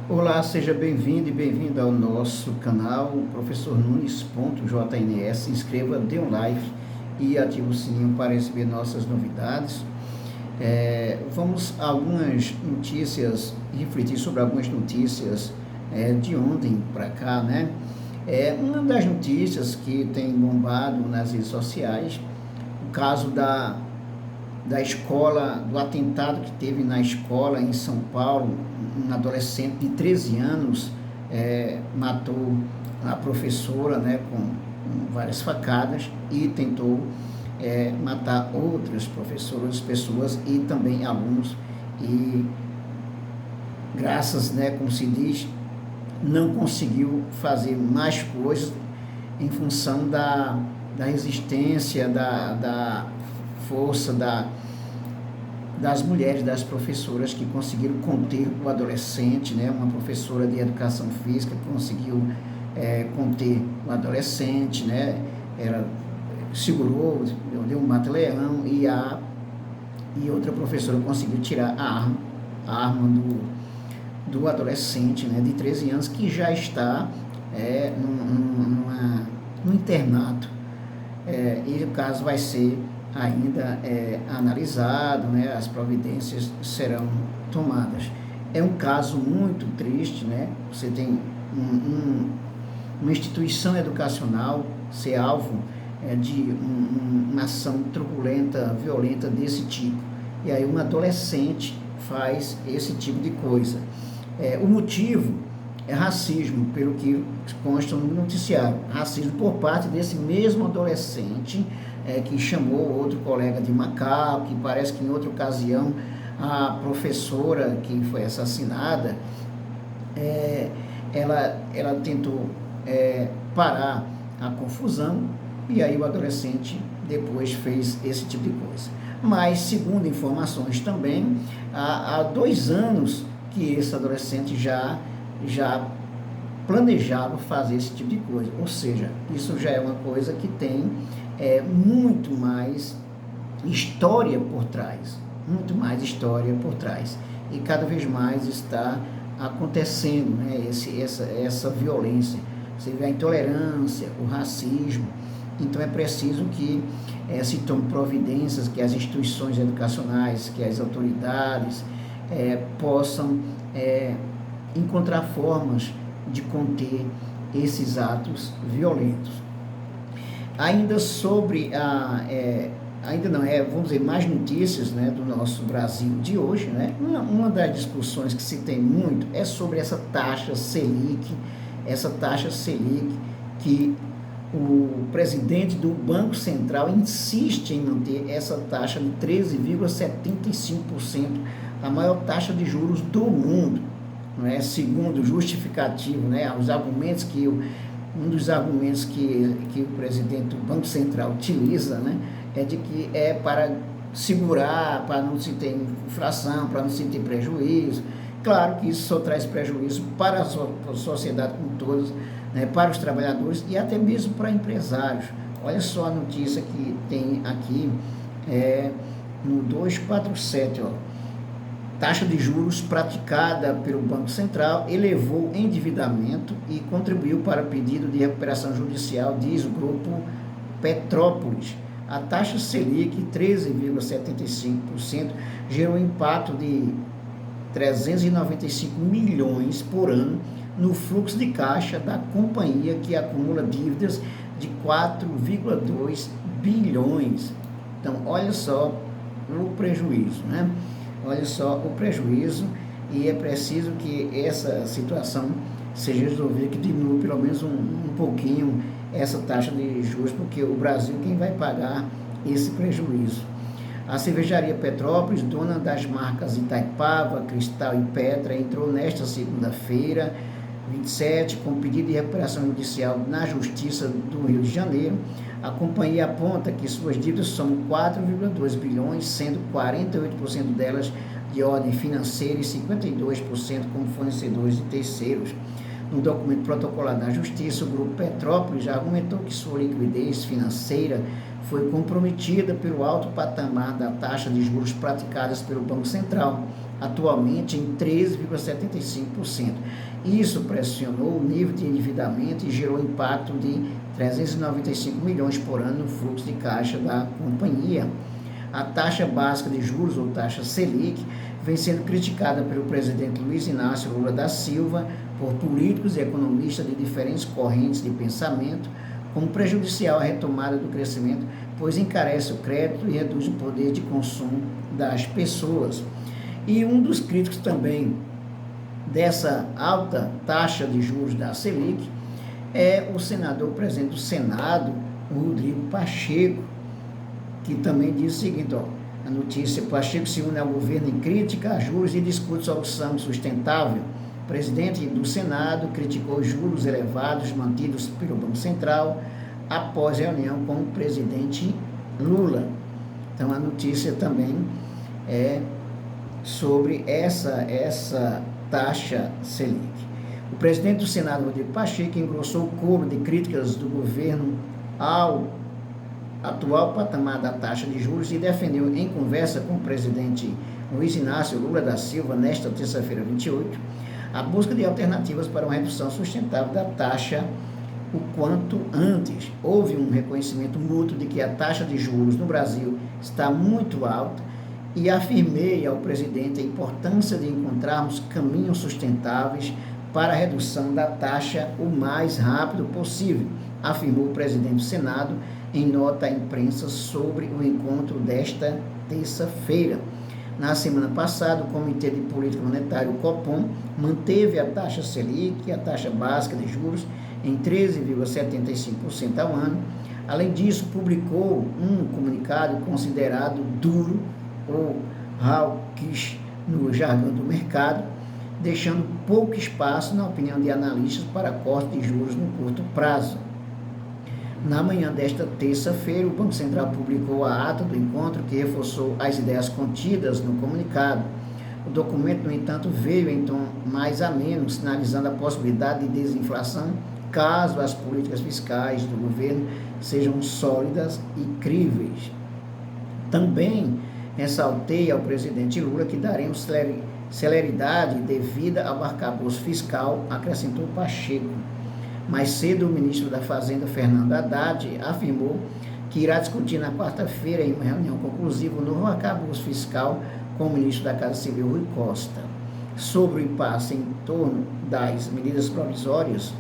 Olá, seja bem-vindo e bem-vinda ao nosso canal, Professor Nunes.jns. Se inscreva, dê um like e ative o sininho para receber nossas novidades. Vamos a algumas notícias, refletir sobre algumas notícias de ontem para cá, né? Uma das notícias que tem bombado nas redes sociais, o caso da escola, do atentado que teve na escola em São Paulo. Um adolescente de 13 anos matou a professora, né, com várias facadas, e tentou matar outras professoras, pessoas e também alunos, e graças, né, como se diz, não conseguiu fazer mais coisas em função da resistência, da força das mulheres, das professoras que conseguiram conter o adolescente, né? Uma professora de educação física conseguiu conter o adolescente, né? Segurou, deu um mata-leão, e outra professora conseguiu tirar a arma do adolescente, né, de 13 anos, que já está num internato, e o caso vai ser ainda analisado, né, as providências serão tomadas. É um caso muito triste, né? Você tem uma instituição educacional ser alvo de uma ação turbulenta, violenta desse tipo, e aí um adolescente faz esse tipo de coisa. O motivo é racismo, pelo que consta no noticiário, racismo por parte desse mesmo adolescente que chamou outro colega de macaco, que parece que em outra ocasião a professora que foi assassinada, ela tentou parar a confusão, e aí o adolescente depois fez esse tipo de coisa. Mas, segundo informações também, há 2 anos que esse adolescente já planejava fazer esse tipo de coisa, ou seja, isso já é uma coisa que tem muito mais história por trás, e cada vez mais está acontecendo, né, essa violência. Você vê a intolerância, o racismo. Então é preciso que se tome providências, que as instituições educacionais, que as autoridades possam encontrar formas de conter esses atos violentos. Ainda sobre vamos dizer, mais notícias, né, do nosso Brasil de hoje, né? Uma das discussões que se tem muito é sobre essa taxa Selic, que o presidente do Banco Central insiste em manter essa taxa de 13,75%, a maior taxa de juros do mundo, não é? Segundo justificativo, né, um dos argumentos que o presidente do Banco Central utiliza, né, é de que é para segurar, para não se ter inflação, para não se ter prejuízo. Claro que isso só traz prejuízo para a sociedade como todos, né, para os trabalhadores e até mesmo para empresários. Olha só a notícia que tem aqui no 247, ó. Taxa de juros praticada pelo Banco Central elevou o endividamento e contribuiu para o pedido de recuperação judicial, diz o grupo Petrópolis. A taxa Selic, 13,75%, gerou um impacto de 395 milhões por ano no fluxo de caixa da companhia, que acumula dívidas de 4,2 bilhões. Então, olha só o prejuízo, né? Olha só o prejuízo, e é preciso que essa situação seja resolvida, que diminua pelo menos um pouquinho essa taxa de juros, porque o Brasil quem vai pagar esse prejuízo. A cervejaria Petrópolis, dona das marcas Itaipava, Cristal e Petra, entrou nesta segunda-feira, 27, com pedido de recuperação judicial na Justiça do Rio de Janeiro. A companhia aponta que suas dívidas são 4,2 bilhões, sendo 48% delas de ordem financeira e 52% como fornecedores de terceiros. No documento protocolado na Justiça, o Grupo Petrópolis já argumentou que sua liquidez financeira foi comprometida pelo alto patamar da taxa de juros praticadas pelo Banco Central, atualmente em 13,75%. Isso pressionou o nível de endividamento e gerou impacto de 395 milhões por ano no fluxo de caixa da companhia. A taxa básica de juros, ou taxa Selic, vem sendo criticada pelo presidente Luiz Inácio Lula da Silva, por políticos e economistas de diferentes correntes de pensamento, como prejudicial à retomada do crescimento, pois encarece o crédito e reduz o poder de consumo das pessoas. E um dos críticos também dessa alta taxa de juros da Selic é o senador presidente do Senado, o Rodrigo Pacheco, que também diz o seguinte, a notícia: Pacheco se une ao governo em crítica a juros e discute solução sustentável. O presidente do Senado criticou os juros elevados mantidos pelo Banco Central após reunião com o presidente Lula. Então a notícia também é sobre essa taxa Selic. O presidente do Senado, Rodrigo Pacheco, engrossou o coro de críticas do governo ao atual patamar da taxa de juros e defendeu, em conversa com o presidente Luiz Inácio Lula da Silva, nesta terça-feira 28, a busca de alternativas para uma redução sustentável da taxa o quanto antes. Houve um reconhecimento mútuo de que a taxa de juros no Brasil está muito alta e afirmei ao presidente a importância de encontrarmos caminhos sustentáveis para a redução da taxa o mais rápido possível, afirmou o presidente do Senado em nota à imprensa sobre o encontro desta terça-feira. Na semana passada, o Comitê de Política Monetária, o Copom, manteve a taxa Selic, a taxa básica de juros, em 13,75% ao ano. Além disso, publicou um comunicado considerado duro, ou hawkish no jargão do mercado, deixando pouco espaço, na opinião de analistas, para corte de juros no curto prazo. Na manhã desta terça-feira, o Banco Central publicou a ata do encontro que reforçou as ideias contidas no comunicado. O documento, no entanto, veio em tom mais ameno, sinalizando a possibilidade de desinflação caso as políticas fiscais do governo sejam sólidas e críveis. Também ressaltei ao presidente Lula que daremos celeridade devida ao arcabouço fiscal, acrescentou Pacheco. Mais cedo, o ministro da Fazenda, Fernando Haddad, afirmou que irá discutir na quarta-feira, em uma reunião conclusiva, o novo arcabouço fiscal com o ministro da Casa Civil, Rui Costa. Sobre o impasse em torno das medidas provisórias,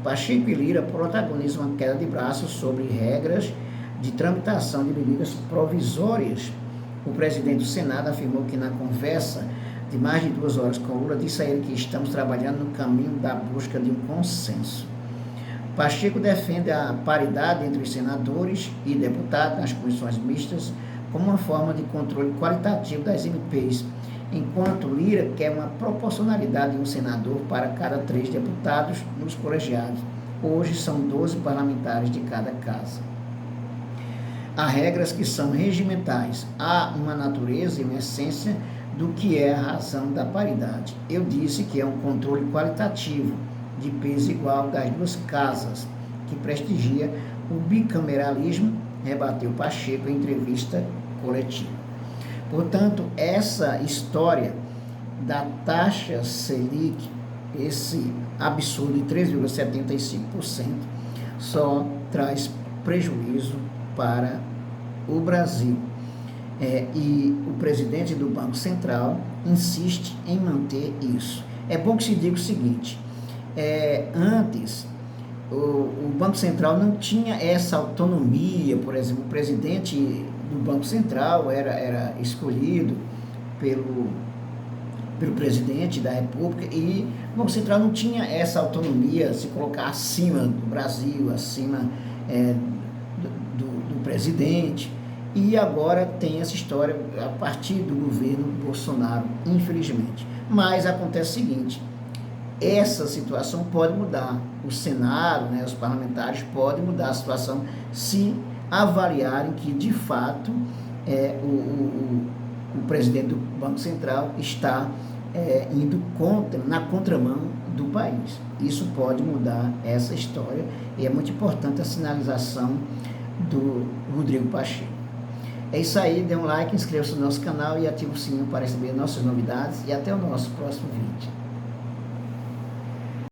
Pacheco e Lira protagonizam uma queda de braços sobre regras de tramitação de medidas provisórias. O presidente do Senado afirmou que na conversa de mais de 2 horas com Lula, disse a ele que estamos trabalhando no caminho da busca de um consenso. Pacheco defende a paridade entre os senadores e deputados nas comissões mistas como uma forma de controle qualitativo das MPs, enquanto Lira quer uma proporcionalidade de um senador para cada 3 deputados nos colegiados. Hoje são 12 parlamentares de cada casa. Há regras que são regimentais, há uma natureza e uma essência do que é a razão da paridade. Eu disse que é um controle qualitativo, de peso igual das 2 casas, que prestigia o bicameralismo, rebateu Pacheco em entrevista coletiva. Portanto, essa história da taxa Selic, esse absurdo de 3,75%, só traz prejuízo para o Brasil. E o presidente do Banco Central insiste em manter isso. É bom que se diga o seguinte, antes o Banco Central não tinha essa autonomia. Por exemplo, o presidente do Banco Central era escolhido pelo presidente da República, e o Banco Central não tinha essa autonomia, se colocar acima do Brasil, acima do presidente. E agora tem essa história a partir do governo Bolsonaro, infelizmente. Mas acontece o seguinte, essa situação pode mudar. O Senado, os parlamentares podem mudar a situação se avaliarem que, de fato, o presidente do Banco Central está indo na contramão do país. Isso pode mudar essa história e é muito importante a sinalização do Rodrigo Pacheco. É isso aí, dê um like, inscreva-se no nosso canal e ative o sininho para receber nossas novidades e até o nosso próximo vídeo.